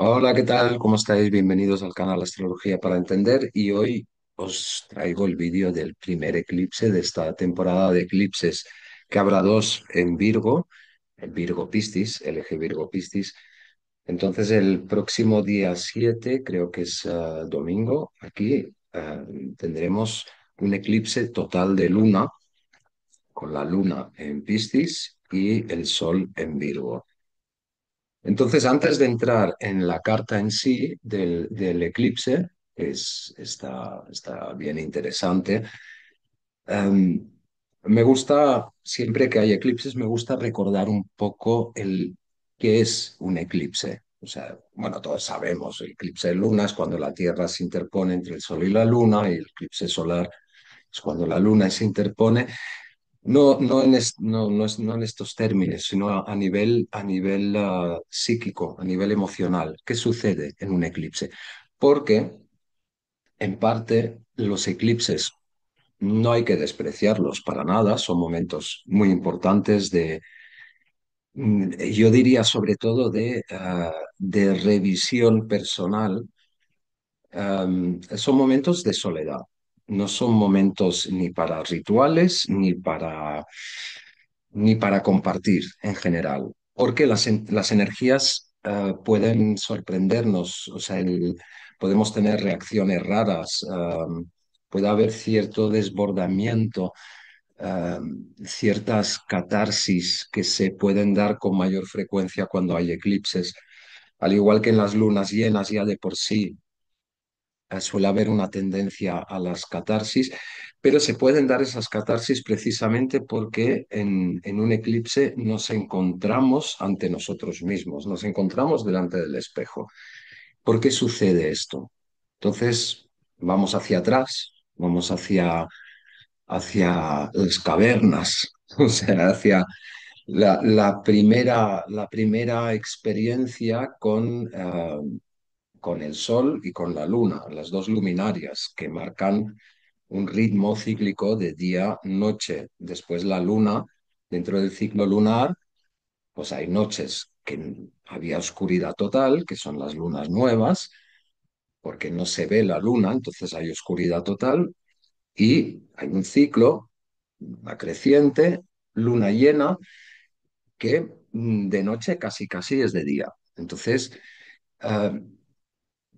Hola, ¿qué tal? ¿Cómo estáis? Bienvenidos al canal Astrología para Entender y hoy os traigo el vídeo del primer eclipse de esta temporada de eclipses, que habrá dos en Virgo, el Virgo Piscis, el eje Virgo Piscis. Entonces el próximo día 7, creo que es domingo, aquí tendremos un eclipse total de luna, con la luna en Piscis y el sol en Virgo. Entonces, antes de entrar en la carta en sí del eclipse, está bien interesante, em, me gusta, siempre que hay eclipses, me gusta recordar un poco qué es un eclipse. O sea, bueno, todos sabemos, el eclipse de luna es cuando la Tierra se interpone entre el Sol y la Luna, y el eclipse solar es cuando la Luna se interpone. No en estos términos, sino a nivel psíquico, a nivel emocional. ¿Qué sucede en un eclipse? Porque, en parte, los eclipses no hay que despreciarlos para nada, son momentos muy importantes yo diría sobre todo de revisión personal. Son momentos de soledad, no son momentos ni para rituales ni para compartir en general, porque las energías pueden sorprendernos, o sea, podemos tener reacciones raras, puede haber cierto desbordamiento, ciertas catarsis que se pueden dar con mayor frecuencia cuando hay eclipses, al igual que en las lunas llenas ya de por sí. Suele haber una tendencia a las catarsis, pero se pueden dar esas catarsis precisamente porque en un eclipse nos encontramos ante nosotros mismos, nos encontramos delante del espejo. ¿Por qué sucede esto? Entonces, vamos hacia atrás, vamos hacia las cavernas, o sea, hacia la primera experiencia con el Sol y con la Luna, las dos luminarias que marcan un ritmo cíclico de día-noche. Después la Luna, dentro del ciclo lunar, pues hay noches que había oscuridad total, que son las lunas nuevas, porque no se ve la Luna, entonces hay oscuridad total, y hay un ciclo, una creciente, luna llena, que de noche casi casi es de día. Entonces, eh,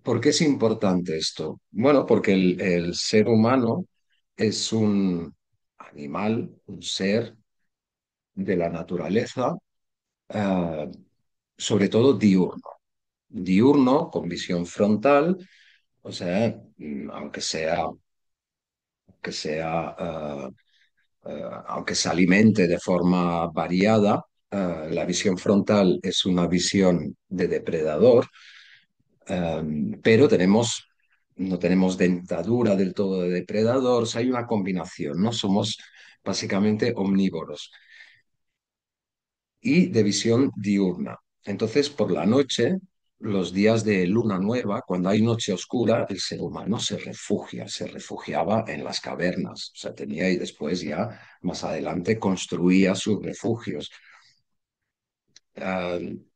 ¿por qué es importante esto? Bueno, porque el ser humano es un animal, un ser de la naturaleza, eh, sobre todo diurno. Diurno con visión frontal, o sea, aunque se alimente de forma variada, la visión frontal es una visión de depredador. Pero no tenemos dentadura del todo de depredadores, hay una combinación, ¿no? Somos básicamente omnívoros y de visión diurna. Entonces, por la noche, los días de luna nueva, cuando hay noche oscura, el ser humano se refugiaba en las cavernas, o sea, tenía y después ya más adelante construía sus refugios.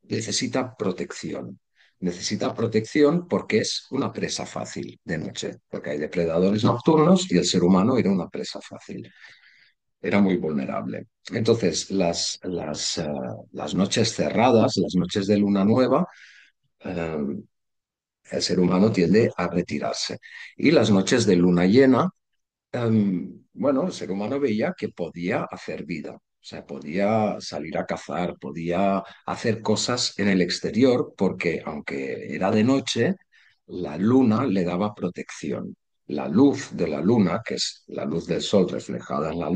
Necesita protección. Necesita protección porque es una presa fácil de noche, porque hay depredadores nocturnos y el ser humano era una presa fácil, era muy vulnerable. Entonces, las noches cerradas, las noches de luna nueva, eh, el ser humano tiende a retirarse. Y las noches de luna llena, bueno, el ser humano veía que podía hacer vida, o sea, podía salir a cazar, podía hacer cosas en el exterior, porque aunque era de noche, la luna le daba protección. La luz de la luna, que es la luz del sol reflejada en la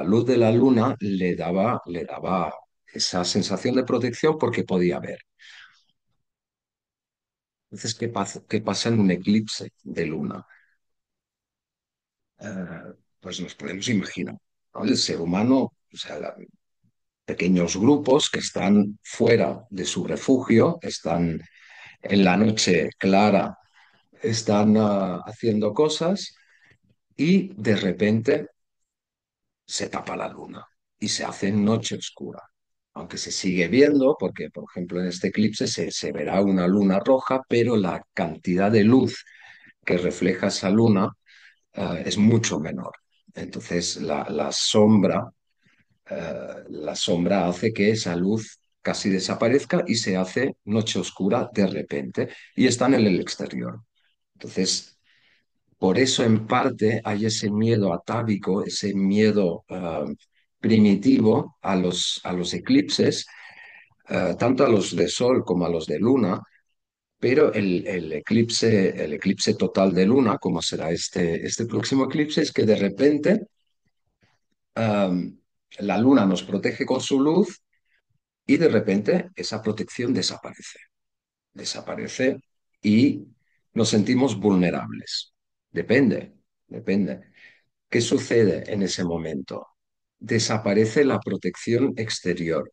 luz de la luna le daba esa sensación de protección porque podía ver. Entonces, ¿qué pasa en un eclipse de luna? Pues nos podemos imaginar, ¿no? El ser humano, o sea, pequeños grupos que están fuera de su refugio, están en la noche clara, están haciendo cosas y de repente se tapa la luna y se hace noche oscura. aunque se sigue viendo, porque por ejemplo en este eclipse se verá una luna roja, pero la cantidad de luz que refleja esa luna es mucho menor. Entonces la sombra hace que esa luz casi desaparezca y se hace noche oscura de repente y está en el exterior. Entonces, por eso en parte hay ese miedo atávico, ese miedo primitivo a los eclipses, tanto a los de sol como a los de luna, pero el eclipse total de luna, como será este próximo eclipse, es que de repente la luna nos protege con su luz y de repente esa protección desaparece. Desaparece y nos sentimos vulnerables. Depende, depende. ¿Qué sucede en ese momento? Desaparece la protección exterior.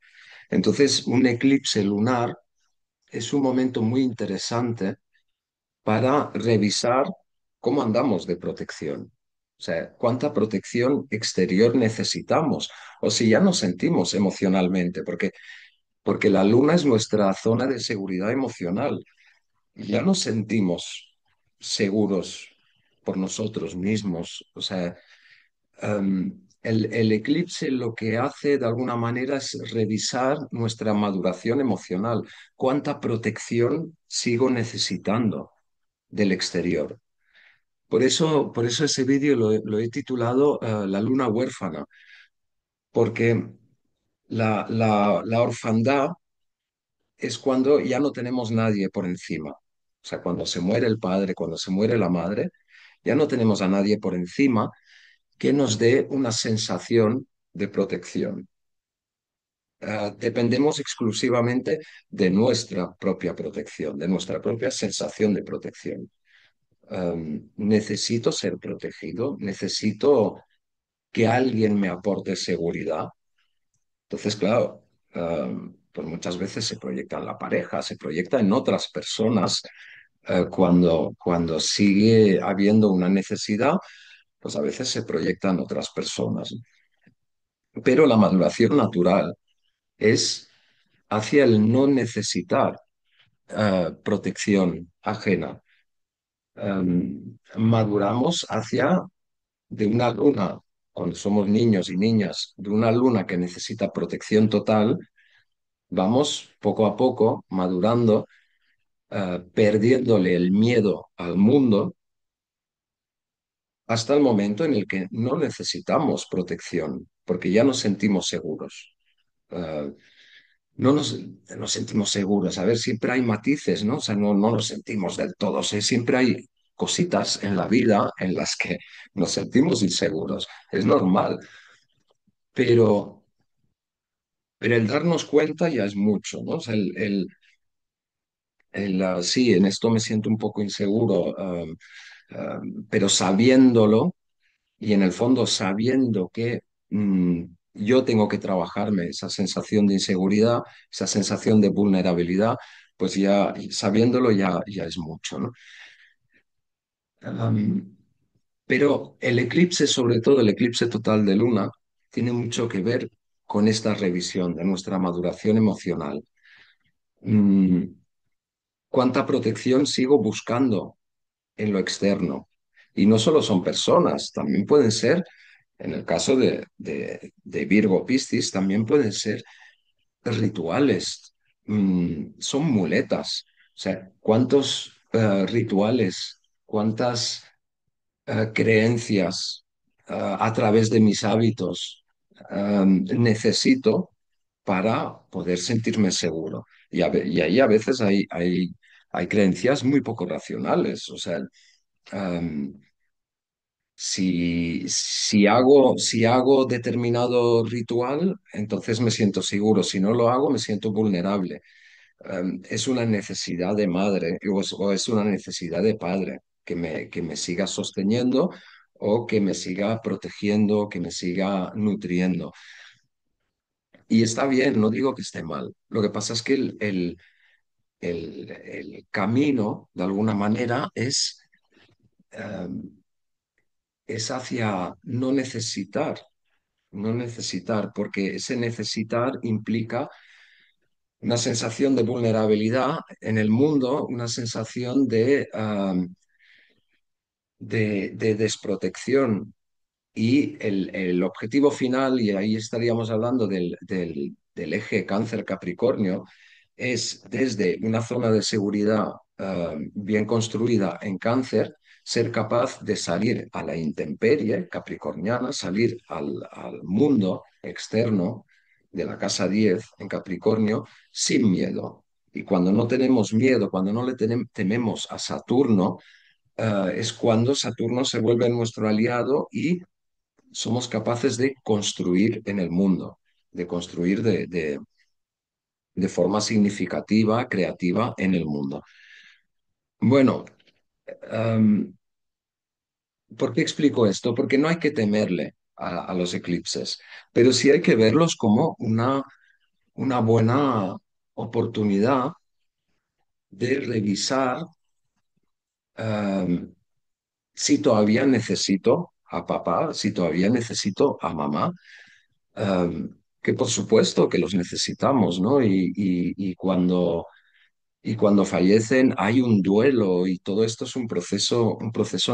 Entonces, un eclipse lunar es un momento muy interesante para revisar cómo andamos de protección. O sea, cuánta protección exterior necesitamos o si ya nos sentimos emocionalmente, porque la luna es nuestra zona de seguridad emocional. Ya nos sentimos seguros por nosotros mismos. O sea, el eclipse lo que hace de alguna manera es revisar nuestra maduración emocional. ¿Cuánta protección sigo necesitando del exterior? Por eso ese vídeo lo he titulado La luna huérfana, porque la orfandad es cuando ya no tenemos nadie por encima. O sea, cuando se muere el padre, cuando se muere la madre, ya no tenemos a nadie por encima que nos dé una sensación de protección. Dependemos exclusivamente de nuestra propia protección, de nuestra propia sensación de protección. Necesito ser protegido, necesito que alguien me aporte seguridad. Entonces, claro, pues muchas veces se proyecta en la pareja, se proyecta en otras personas. Cuando sigue habiendo una necesidad, pues a veces se proyectan otras personas. Pero la maduración natural es hacia el no necesitar protección ajena. Maduramos hacia de una luna, cuando somos niños y niñas, de una luna que necesita protección total, vamos poco a poco madurando, perdiéndole el miedo al mundo hasta el momento en el que no necesitamos protección, porque ya nos sentimos seguros. Eh, no nos sentimos seguros. A ver, siempre hay matices, ¿no? O sea, no nos sentimos del todo. O sea, siempre hay cositas en la vida en las que nos sentimos inseguros. Es normal, pero, pero el darnos cuenta ya es mucho, ¿no? O sea, sí, en esto me siento un poco inseguro, pero sabiéndolo y en el fondo sabiendo que yo tengo que trabajarme esa sensación de inseguridad, esa sensación de vulnerabilidad, pues ya sabiéndolo ya es mucho, ¿no? Um, pero el eclipse, sobre todo el eclipse total de luna, tiene mucho que ver con esta revisión de nuestra maduración emocional. Mm, ¿Cuánta protección sigo buscando en lo externo? Y no solo son personas, también pueden ser, en el caso de Virgo Piscis, también pueden ser rituales, son muletas. O sea, ¿cuántos rituales, cuántas creencias a través de mis hábitos necesito para poder sentirme seguro? Y ahí a veces hay creencias muy poco racionales. O sea, um, si hago determinado ritual, entonces me siento seguro. Si no lo hago, me siento vulnerable. Es una necesidad de madre o es una necesidad de padre que me siga sosteniendo o que me siga protegiendo, que me siga nutriendo. Y está bien, no digo que esté mal. Lo que pasa es que el camino, de alguna manera, um, es hacia no necesitar. no necesitar, porque ese necesitar implica una sensación de vulnerabilidad en el mundo, una sensación de desprotección. Y el objetivo final, y ahí estaríamos hablando del eje cáncer-Capricornio, es desde una zona de seguridad bien construida en cáncer, ser capaz de salir a la intemperie capricorniana, salir al mundo externo de la casa 10 en Capricornio sin miedo. Y cuando no tenemos miedo, cuando no le tememos a Saturno, es cuando Saturno se vuelve nuestro aliado y somos capaces de construir en el mundo, de construir de forma significativa, creativa en el mundo. Bueno, um, ¿por qué explico esto? Porque no hay que temerle a los eclipses, pero sí hay que verlos como una buena oportunidad de revisar um, si todavía necesito a papá, si todavía necesito a mamá, que por supuesto que los necesitamos, ¿no? Y cuando fallecen hay un duelo y todo esto es un proceso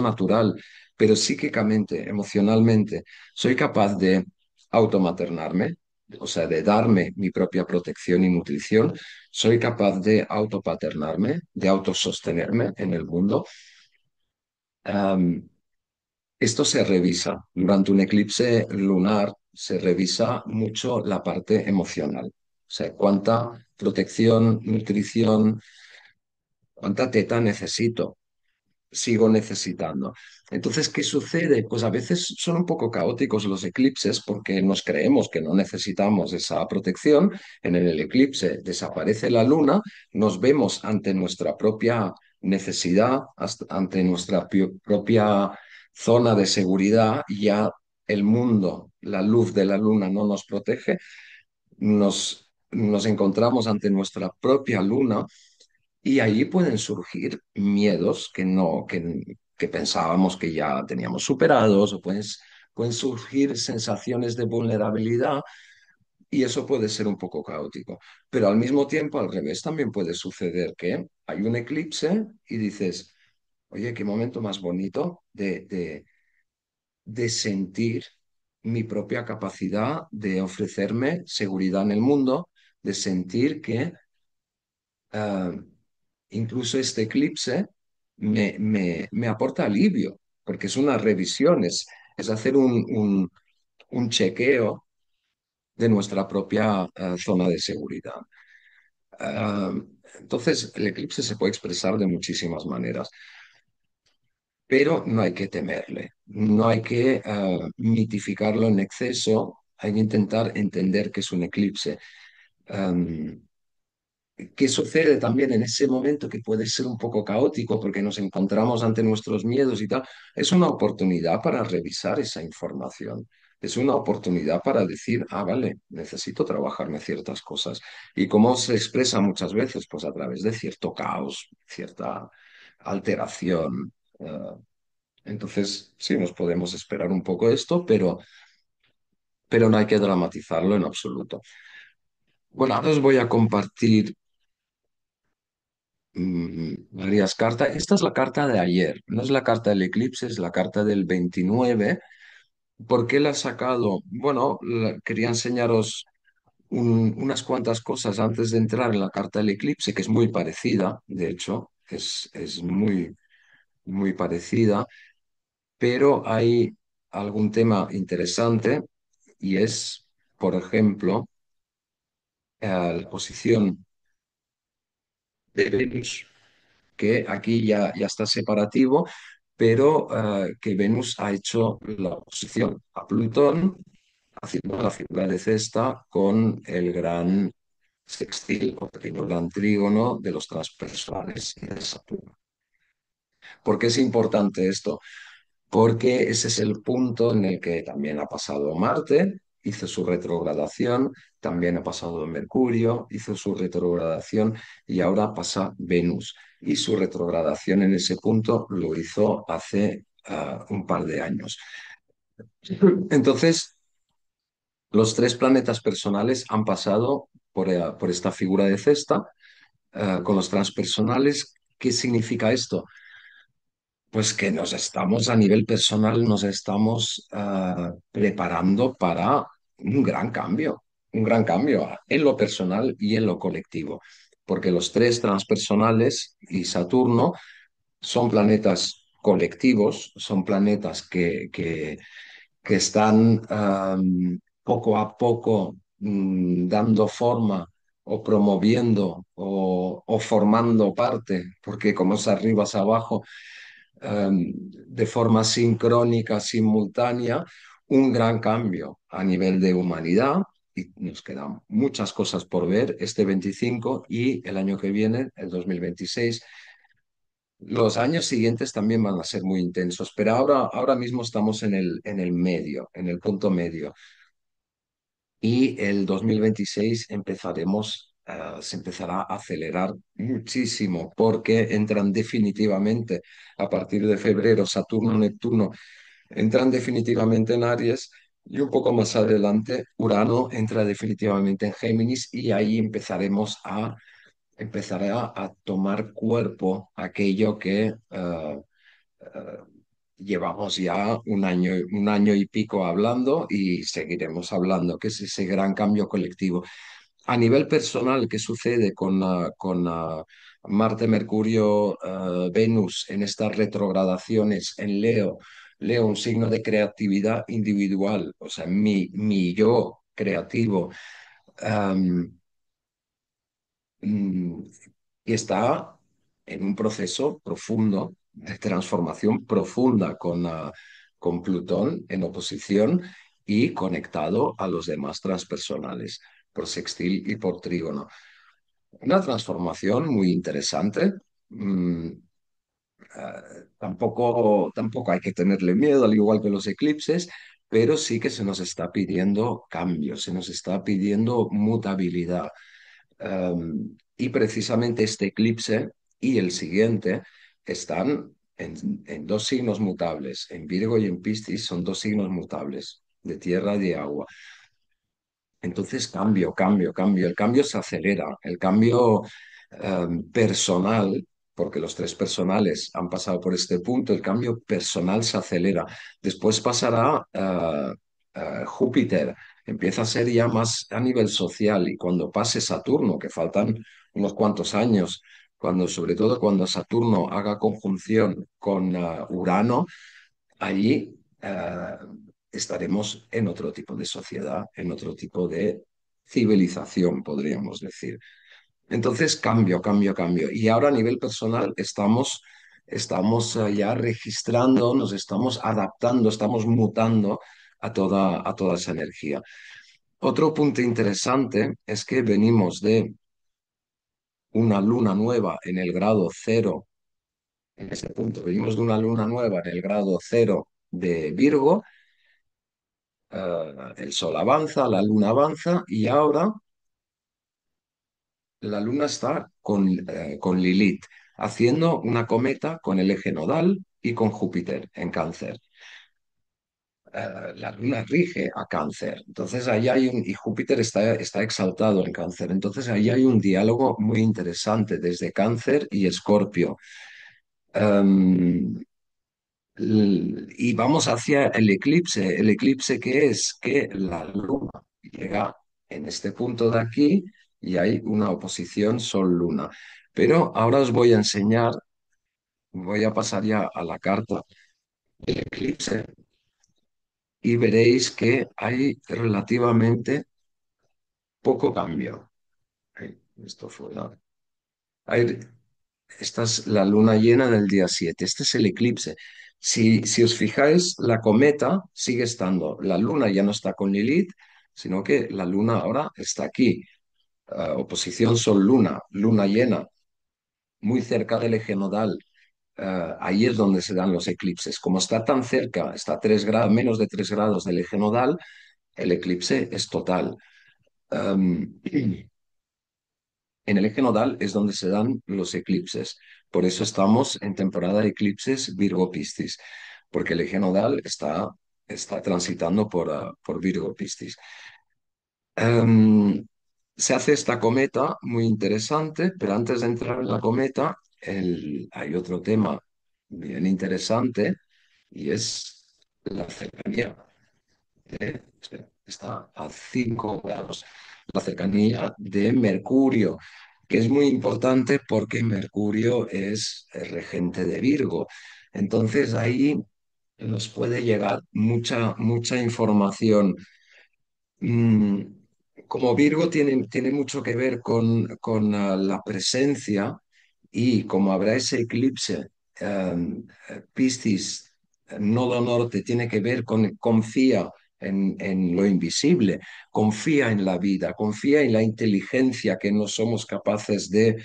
natural, pero psíquicamente, emocionalmente, soy capaz de automaternarme, o sea, de darme mi propia protección y nutrición, soy capaz de autopaternarme, de autosostenerme en el mundo. Am, Esto se revisa. Durante un eclipse lunar se revisa mucho la parte emocional. O sea, cuánta protección, nutrición, cuánta teta necesito, sigo necesitando. Entonces, ¿qué sucede? Pues a veces son un poco caóticos los eclipses porque nos creemos que no necesitamos esa protección. En el eclipse desaparece la luna, nos vemos ante nuestra propia necesidad, ante nuestra propia zona de seguridad, y ya el mundo, la luz de la luna no nos protege, nos encontramos ante nuestra propia luna y ahí pueden surgir miedos que pensábamos que ya teníamos superados, o pueden surgir sensaciones de vulnerabilidad y eso puede ser un poco caótico. Pero al mismo tiempo, al revés, también puede suceder que hay un eclipse y dices, oye, qué momento más bonito de sentir mi propia capacidad de ofrecerme seguridad en el mundo, de sentir que ah, incluso este eclipse me aporta alivio, porque es una revisión, es hacer un chequeo de nuestra propia zona de seguridad. Ah, entonces, el eclipse se puede expresar de muchísimas maneras, pero no hay que temerle, no hay que mitificarlo en exceso, hay que intentar entender que es un eclipse. Um, ¿Qué sucede también en ese momento que puede ser un poco caótico porque nos encontramos ante nuestros miedos y tal? Es una oportunidad para revisar esa información. Es una oportunidad para decir, ah, vale, necesito trabajarme ciertas cosas. ¿Y cómo se expresa muchas veces? Pues a través de cierto caos, cierta alteración. Entonces, sí, nos podemos esperar un poco esto, pero no hay que dramatizarlo en absoluto. Bueno, ahora os voy a compartir varias cartas. Esta es la carta de ayer, no es la carta del eclipse, es la carta del 29. ¿Por qué la he sacado? Bueno, quería enseñaros unas cuantas cosas antes de entrar en la carta del eclipse, que es muy parecida, de hecho, es muy, muy parecida, pero hay algún tema interesante y es, por ejemplo, la posición de Venus, que aquí ya está separativo, pero que Venus ha hecho la oposición a Plutón, haciendo la figura de cesta con el gran sextil o pequeño gran trígono de los transpersonales y de Saturno. ¿Por qué es importante esto? Porque ese es el punto en el que también ha pasado Marte, hizo su retrogradación, también ha pasado Mercurio, hizo su retrogradación y ahora pasa Venus. Y su retrogradación en ese punto lo hizo hace un par de años. Entonces, Los tres planetas personales han pasado por esta figura de cesta con los transpersonales. ¿Qué significa esto? Pues que nos estamos a nivel personal, nos estamos preparando para un gran cambio en lo personal y en lo colectivo, porque los tres transpersonales y Saturno son planetas colectivos, son planetas que están poco a poco dando forma o promoviendo o formando parte, porque como es arriba es abajo, de forma sincrónica, simultánea, un gran cambio a nivel de humanidad. Y nos quedan muchas cosas por ver este 25 y el año que viene, el 2026. Los años siguientes también van a ser muy intensos, pero ahora mismo estamos en el medio, en el punto medio. Y el 2026 se empezará a acelerar muchísimo porque entran definitivamente a partir de febrero Saturno, Neptuno, entran definitivamente en Aries y un poco más adelante Urano entra definitivamente en Géminis y ahí empezará a tomar cuerpo aquello que eh, llevamos ya un año y pico hablando y seguiremos hablando, que es ese gran cambio colectivo. A nivel personal, ¿qué sucede con Marte, Mercurio, Venus en estas retrogradaciones en Leo? Leo, un signo de creatividad individual, o sea, mi yo creativo. em, mm, y está en un proceso profundo de transformación profunda con Plutón en oposición y conectado a los demás transpersonales por sextil y por trígono. Una transformación muy interesante. Mm, tampoco hay que tenerle miedo, al igual que los eclipses, pero sí que se nos está pidiendo cambio, se nos está pidiendo mutabilidad. Y precisamente este eclipse y el siguiente están en dos signos mutables, en Virgo y en Piscis son dos signos mutables, de tierra y de agua. Entonces, cambio. El cambio se acelera. El cambio personal, porque los tres personales han pasado por este punto, el cambio personal se acelera. Después pasará Júpiter, empieza a ser ya más a nivel social y cuando pase Saturno, que faltan unos cuantos años, sobre todo cuando Saturno haga conjunción con Urano, allí estaremos en otro tipo de sociedad, en otro tipo de civilización, podríamos decir. Entonces, cambio. Y ahora a nivel personal estamos ya registrando, nos estamos adaptando, estamos mutando a toda esa energía. Otro punto interesante es que venimos de una luna nueva en el grado cero, en ese punto, venimos de una luna nueva en el grado cero de Virgo. El Sol avanza, la Luna avanza y ahora la Luna está con Lilith, haciendo una cometa con el eje nodal y con Júpiter en Cáncer. La Luna rige a Cáncer, entonces ahí y Júpiter está exaltado en Cáncer, entonces ahí hay un diálogo muy interesante desde Cáncer y Escorpio. Um, y vamos hacia el eclipse que es que la luna llega en este punto de aquí y hay una oposición Sol-Luna. Pero ahora os voy a enseñar, voy a pasar ya a la carta del eclipse y veréis que hay relativamente poco cambio. Ay, esto fue hay Esta es la luna llena del día 7. Este es el eclipse. Si os fijáis, la cometa sigue estando. La luna ya no está con Lilith, sino que la luna ahora está aquí. Oposición Sol-Luna, luna llena, muy cerca del eje nodal. Ahí es donde se dan los eclipses. Como está tan cerca, está a 3 grados, menos de 3 grados del eje nodal, el eclipse es total. Um, En el eje nodal es donde se dan los eclipses. Por eso estamos en temporada de eclipses Virgo-Piscis, porque el eje nodal está transitando por Virgo-Piscis. Em, Se hace esta cometa muy interesante, pero antes de entrar en la cometa, hay otro tema bien interesante y es la cercanía. Espera, está a 5 grados. La cercanía de Mercurio, que es muy importante porque Mercurio es el regente de Virgo. Entonces ahí nos puede llegar mucha información. Mm, Como Virgo tiene mucho que ver con la presencia y como habrá ese eclipse, Piscis, nodo norte, tiene que ver con confía en lo invisible, confía en la vida, confía en la inteligencia que no somos capaces de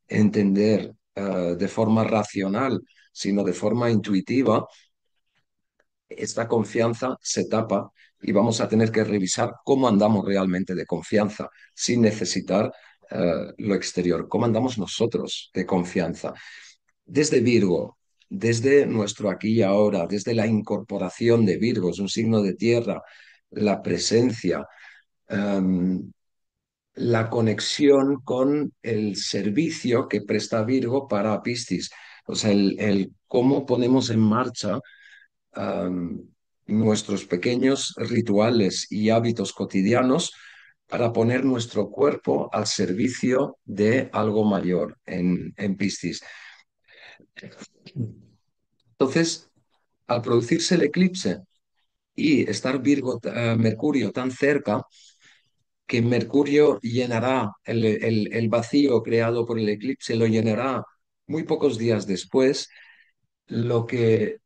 entender de forma racional, sino de forma intuitiva. Esta confianza se tapa y vamos a tener que revisar cómo andamos realmente de confianza sin necesitar lo exterior, cómo andamos nosotros de confianza. Desde Virgo, desde nuestro aquí y ahora, desde la incorporación de Virgo, es un signo de tierra, la presencia, um, la conexión con el servicio que presta Virgo para Piscis. O sea, el cómo ponemos en marcha am, nuestros pequeños rituales y hábitos cotidianos para poner nuestro cuerpo al servicio de algo mayor en Piscis. Entonces, al producirse el eclipse y estar Virgo, Mercurio tan cerca, que Mercurio llenará el vacío creado por el eclipse, lo llenará muy pocos días después, lo que,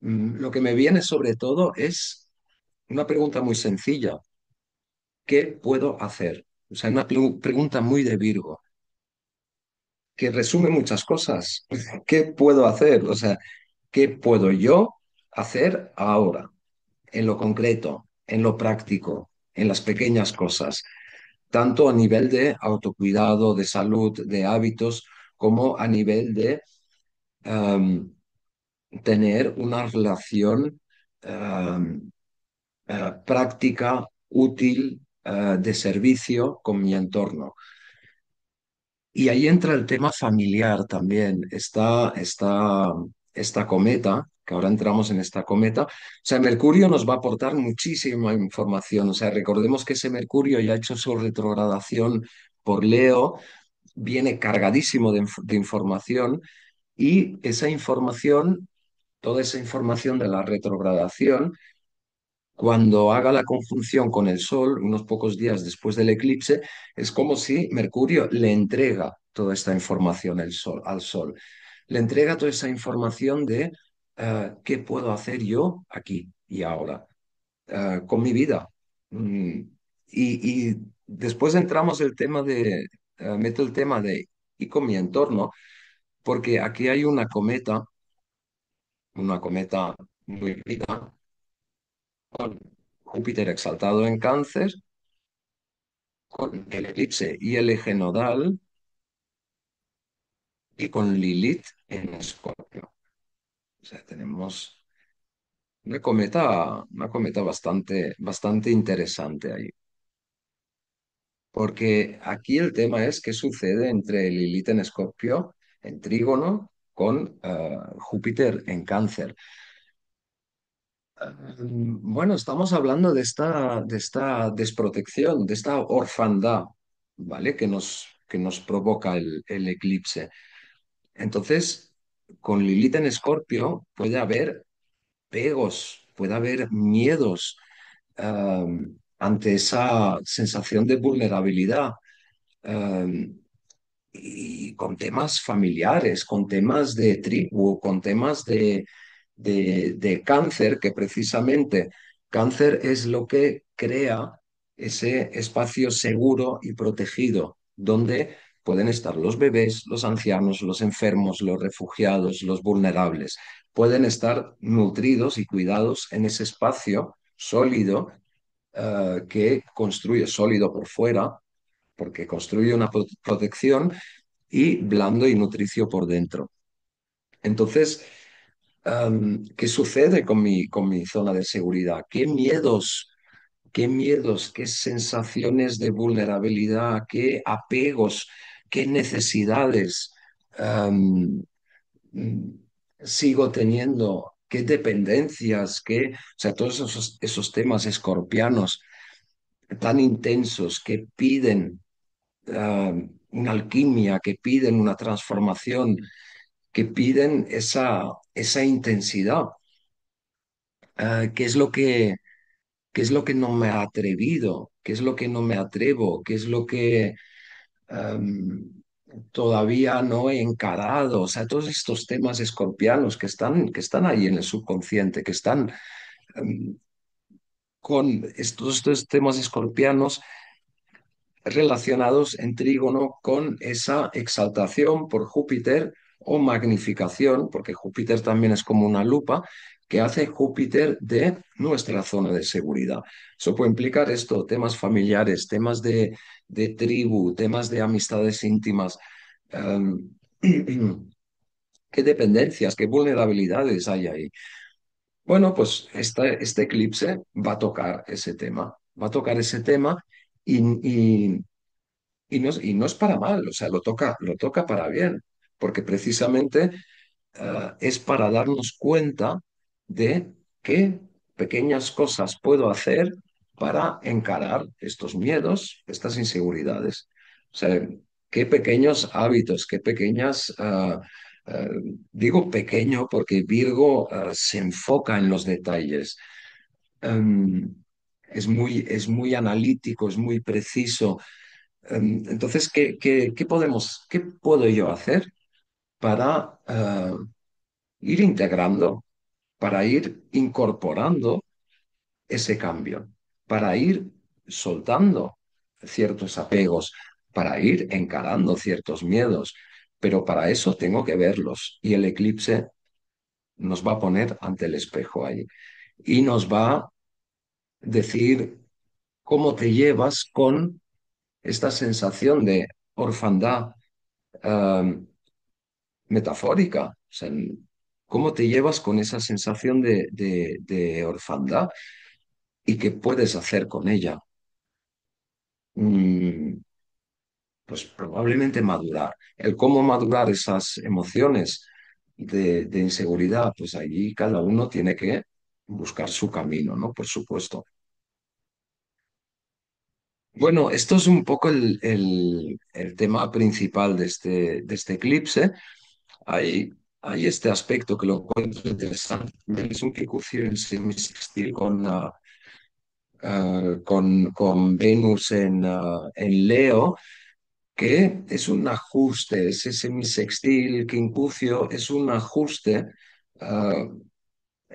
lo que me viene sobre todo es una pregunta muy sencilla. ¿Qué puedo hacer? O sea, una pregunta muy de Virgo, que resume muchas cosas. ¿Qué puedo hacer? O sea, ¿qué puedo yo hacer ahora, en lo concreto, en lo práctico, en las pequeñas cosas? Tanto a nivel de autocuidado, de salud, de hábitos, como a nivel de em, tener una relación em, práctica, útil, de servicio con mi entorno. Y ahí entra el tema familiar también. Esta cometa, que ahora entramos en esta cometa, o sea, Mercurio nos va a aportar muchísima información. O sea, recordemos que ese Mercurio ya ha hecho su retrogradación por Leo, viene cargadísimo de información y esa información, toda esa información de la retrogradación, cuando haga la conjunción con el Sol, unos pocos días después del eclipse, es como si Mercurio le entrega toda esta información al Sol. Le entrega toda esa información de qué puedo hacer yo aquí y ahora con mi vida. Mm, y después entramos el tema meto el tema de y con mi entorno, porque aquí hay una cometa muy rica, con Júpiter exaltado en Cáncer, con el eclipse y el eje nodal y con Lilith en Escorpio. O sea, tenemos una cometa bastante interesante ahí. Porque aquí el tema es qué sucede entre Lilith en Escorpio, en Trígono, con Júpiter en Cáncer. Bueno, estamos hablando de esta desprotección, de esta orfandad, ¿vale? Que nos provoca el eclipse. Entonces, con Lilith en Escorpio puede haber pegos, puede haber miedos ante esa sensación de vulnerabilidad y con temas familiares, con temas de tribu, con temas de cáncer, que precisamente cáncer es lo que crea ese espacio seguro y protegido, donde pueden estar los bebés, los ancianos, los enfermos, los refugiados, los vulnerables. Pueden estar nutridos y cuidados en ese espacio sólido que construye sólido por fuera, porque construye una protección y blando y nutricio por dentro. Entonces, ¿qué sucede con mi zona de seguridad? ¿Qué miedos? qué miedos, qué sensaciones de vulnerabilidad, qué apegos, qué necesidades mm, sigo teniendo, qué dependencias, o sea, todos esos temas escorpianos tan intensos que piden una alquimia, que piden una transformación, que piden esa intensidad. ¿Qué es lo qué es lo que no me ha atrevido? ¿Qué es lo que no me atrevo? ¿Qué es lo que em, todavía no he encarado? O sea, todos estos temas escorpianos que están ahí en el subconsciente, que están em, con estos temas escorpianos relacionados en trígono con esa exaltación por Júpiter o magnificación, porque Júpiter también es como una lupa que hace Júpiter de nuestra zona de seguridad. Eso puede implicar esto, temas familiares, temas de tribu, temas de amistades íntimas. em, ¿Qué dependencias, qué vulnerabilidades hay ahí? Bueno, pues este eclipse va a tocar ese tema, va a tocar ese tema y, y no es para mal, o sea, lo toca para bien, porque precisamente es para darnos cuenta de qué pequeñas cosas puedo hacer para encarar estos miedos, estas inseguridades. O sea, qué pequeños hábitos, qué pequeñas, digo pequeño porque Virgo se enfoca en los detalles. Em, es muy analítico, es muy preciso. Entonces, qué puedo yo hacer para ir integrando, para ir incorporando ese cambio, para ir soltando ciertos apegos, para ir encarando ciertos miedos? Pero para eso tengo que verlos y el eclipse nos va a poner ante el espejo ahí y nos va a decir cómo te llevas con esta sensación de orfandad eh, metafórica. O sea, ¿cómo te llevas con esa sensación de orfandad y qué puedes hacer con ella? Mm, pues probablemente madurar. El cómo madurar esas emociones de inseguridad, pues allí cada uno tiene que buscar su camino, ¿no? Por supuesto. Bueno, esto es un poco el tema principal de este eclipse. Hay, hay este aspecto que lo encuentro interesante. Es un equinoccio en semisextil con Venus en Leo, que es un ajuste, ese semisextil quincucio es un ajuste ah,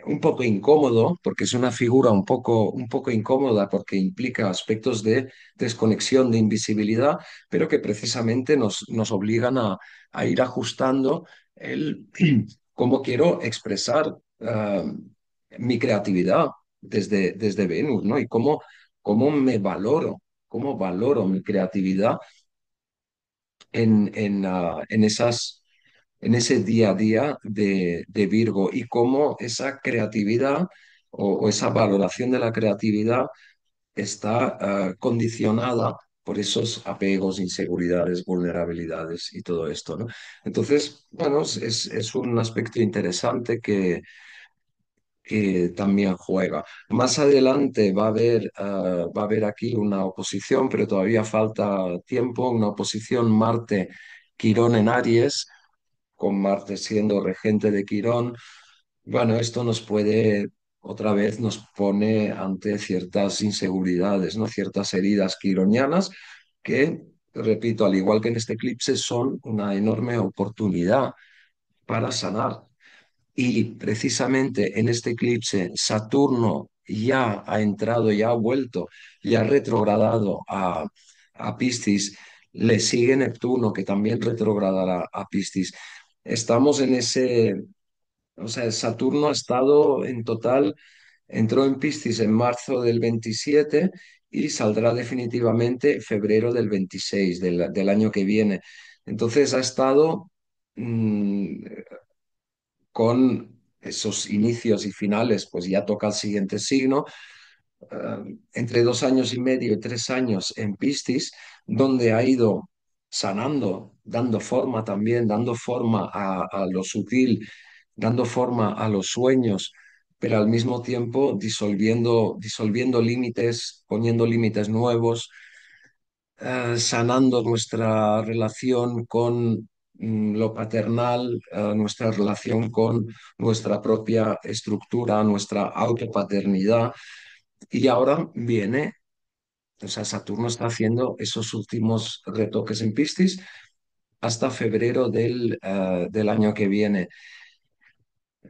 un poco incómodo, porque es una figura un poco incómoda, porque implica aspectos de desconexión, de invisibilidad, pero que precisamente nos obligan a ir ajustando el cómo quiero expresar mi creatividad desde Venus, ¿no? Y cómo me valoro, cómo valoro mi creatividad en ese día a día de Virgo y cómo esa creatividad o esa valoración de la creatividad está condicionada por esos apegos, inseguridades, vulnerabilidades y todo esto, ¿no? Entonces, bueno, es un aspecto interesante que también juega. Más adelante va a haber aquí una oposición, pero todavía falta tiempo, una oposición Marte-Quirón en Aries, con Marte siendo regente de Quirón. Bueno, esto nos puede, otra vez nos pone ante ciertas inseguridades, ¿no? Ciertas heridas quironianas que, repito, al igual que en este eclipse, son una enorme oportunidad para sanar. Y precisamente en este eclipse, Saturno ya ha entrado, ya ha vuelto, ya ha retrogradado a Piscis, le sigue Neptuno, que también retrogradará a Piscis. Estamos en ese, o sea, Saturno ha estado en total, entró en Piscis en marzo del 27 y saldrá definitivamente febrero del 26 del año que viene. Entonces ha estado con esos inicios y finales, pues ya toca el siguiente signo, entre 2 años y medio y 3 años en Piscis, donde ha ido sanando, dando forma también, dando forma a lo sutil, dando forma a los sueños, pero al mismo tiempo disolviendo límites, poniendo límites nuevos, sanando nuestra relación con lo paternal, nuestra relación con nuestra propia estructura, nuestra autopaternidad. Y ahora viene, o sea, Saturno está haciendo esos últimos retoques en Piscis hasta febrero del año que viene.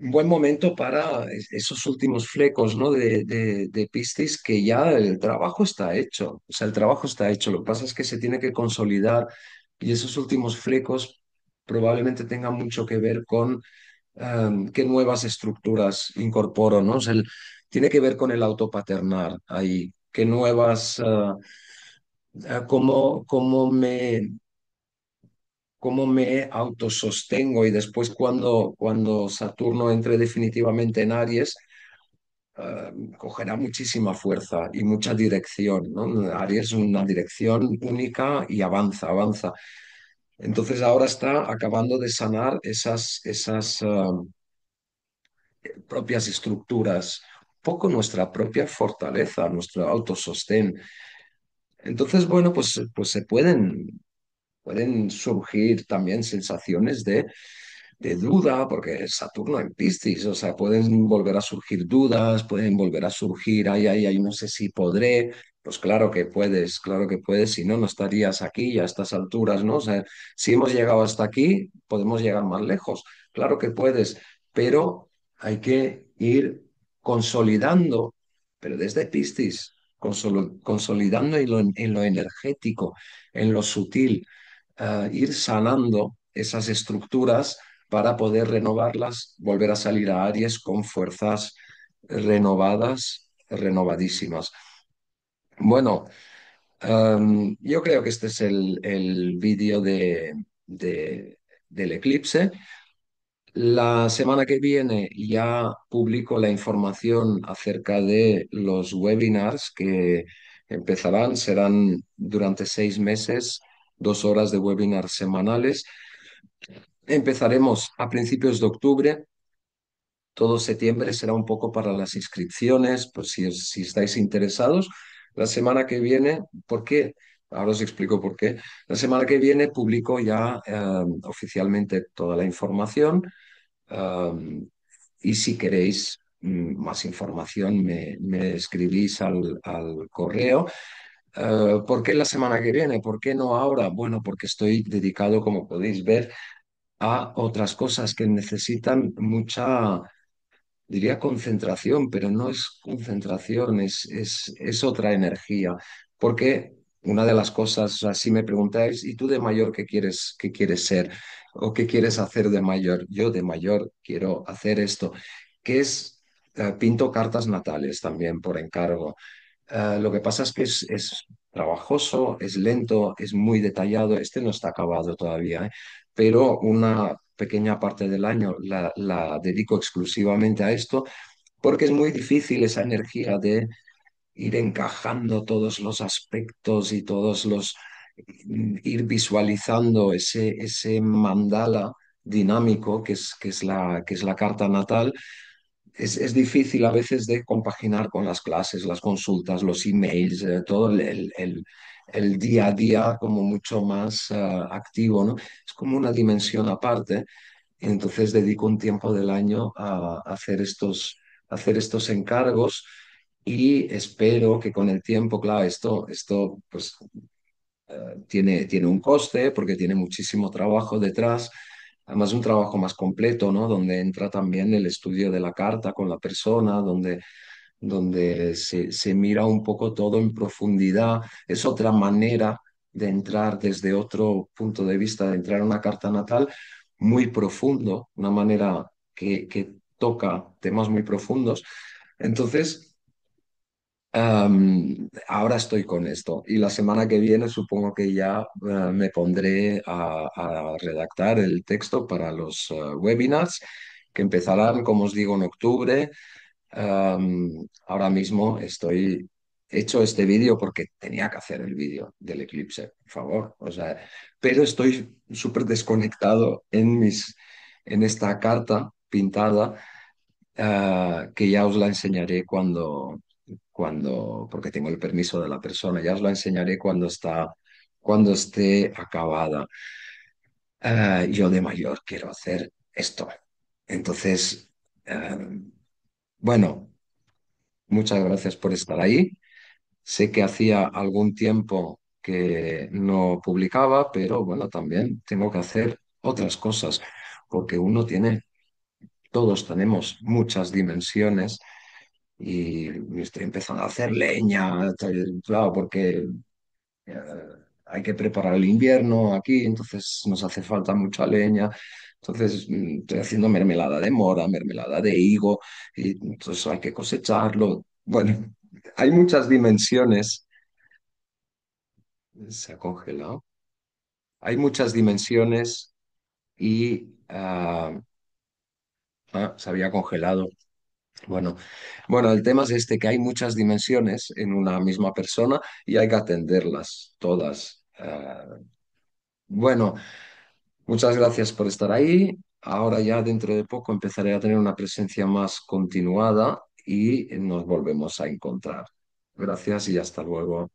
Un buen momento para esos últimos flecos, ¿no? de Piscis, que ya el trabajo está hecho. O sea, el trabajo está hecho. Lo que pasa es que se tiene que consolidar y esos últimos flecos probablemente tengan mucho que ver con qué nuevas estructuras incorporo, ¿no? O sea, tiene que ver con el autopaternar ahí, qué nuevas, cómo me autosostengo y después cuando Saturno entre definitivamente en Aries, cogerá muchísima fuerza y mucha dirección, ¿no? Aries es una dirección única y avanza, avanza. Entonces ahora está acabando de sanar esas propias estructuras, un poco nuestra propia fortaleza, nuestro autosostén. Entonces, bueno, pues se pueden surgir también sensaciones de duda, porque es Saturno en Piscis, o sea, pueden volver a surgir dudas, pueden volver a surgir, ay, no sé si podré. Pues claro que puedes, si no, no estarías aquí a estas alturas, ¿no? O sea, si hemos llegado hasta aquí, podemos llegar más lejos, claro que puedes, pero hay que ir consolidando, pero desde Piscis, consolidando en lo energético, en lo sutil, ir sanando esas estructuras para poder renovarlas, volver a salir a Aries con fuerzas renovadas, renovadísimas. Bueno, yo creo que este es el vídeo del eclipse. La semana que viene ya publico la información acerca de los webinars que empezarán, serán durante 6 meses, 2 horas de webinars semanales. Empezaremos a principios de octubre. Todo septiembre será un poco para las inscripciones, pues si estáis interesados. La semana que viene, ¿por qué? Ahora os explico por qué. La semana que viene publico ya oficialmente toda la información. Y si queréis más información, me escribís al correo. ¿Por qué la semana que viene? ¿Por qué no ahora? Bueno, porque estoy dedicado, como podéis ver, a otras cosas que necesitan mucha, diría concentración, pero no es concentración, es otra energía. Porque una de las cosas, o sea, si me preguntáis, ¿y tú de mayor qué quieres ser? ¿O qué quieres hacer de mayor? Yo de mayor quiero hacer esto, que es, pinto cartas natales también por encargo. Lo que pasa es que es trabajoso, es lento, es muy detallado. Este no está acabado todavía, ¿eh? Pero una pequeña parte del año la dedico exclusivamente a esto porque es muy difícil esa energía de ir encajando todos los aspectos y ir visualizando ese mandala dinámico que es la carta natal. Es difícil a veces de compaginar con las clases, las consultas, los emails, todo el día a día como mucho más activo, ¿no? Es como una dimensión aparte. Y entonces dedico un tiempo del año a hacer estos encargos y espero que con el tiempo, claro, esto pues tiene un coste porque tiene muchísimo trabajo detrás, además un trabajo más completo, ¿no? Donde entra también el estudio de la carta con la persona, donde se mira un poco todo en profundidad. Es otra manera de entrar desde otro punto de vista, de entrar a una carta natal muy profundo, una manera que toca temas muy profundos. Entonces, ahora estoy con esto y la semana que viene supongo que ya me pondré a redactar el texto para los webinars que empezarán, como os digo, en octubre. Ahora mismo estoy hecho este vídeo porque tenía que hacer el vídeo del eclipse, por favor. O sea, pero estoy súper desconectado en esta carta pintada, que ya os la enseñaré porque tengo el permiso de la persona, ya os la enseñaré cuando esté acabada. Yo de mayor quiero hacer esto. Entonces, ah, bueno, muchas gracias por estar ahí. Sé que hacía algún tiempo que no publicaba, pero bueno, también tengo que hacer otras cosas, porque todos tenemos muchas dimensiones y estoy empezando a hacer leña, claro, porque eh, hay que preparar el invierno aquí, entonces nos hace falta mucha leña. Entonces estoy haciendo mermelada de mora, mermelada de higo, y entonces hay que cosecharlo. Bueno, hay muchas dimensiones. Se ha congelado. Hay muchas dimensiones y se había congelado. Bueno, bueno, el tema es este, que hay muchas dimensiones en una misma persona y hay que atenderlas todas. Bueno, muchas gracias por estar ahí. Ahora ya dentro de poco empezaré a tener una presencia más continuada y nos volvemos a encontrar. Gracias y hasta luego.